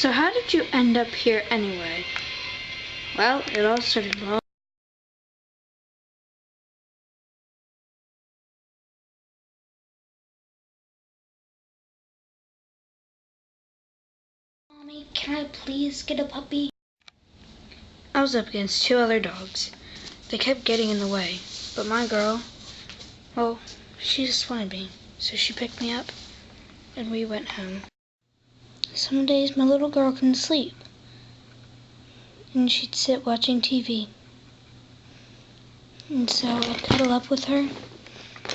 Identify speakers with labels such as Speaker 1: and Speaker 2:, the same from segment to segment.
Speaker 1: So how did you end up here anyway? Well, it all started long.
Speaker 2: Mommy, can I please get a puppy?
Speaker 1: I was up against two other dogs. They kept getting in the way, but my girl, well, she just wanted me, so she picked me up, and we went home. Some days my little girl couldn't sleep, and she'd sit watching TV. And so I'd cuddle up with her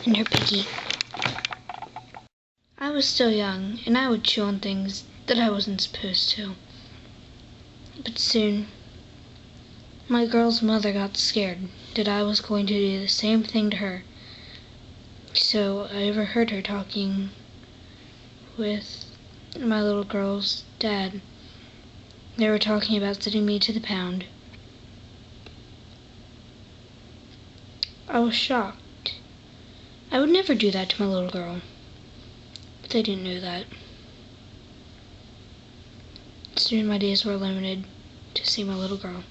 Speaker 1: and her piggy. I was still young, and I would chew on things that I wasn't supposed to. But soon, my girl's mother got scared that I was going to do the same thing to her. So I overheard her talking with my little girl's dad. They were talking about sending me to the pound. I was shocked. I would never do that to my little girl. But they didn't know that. Soon my days were limited to see my little girl.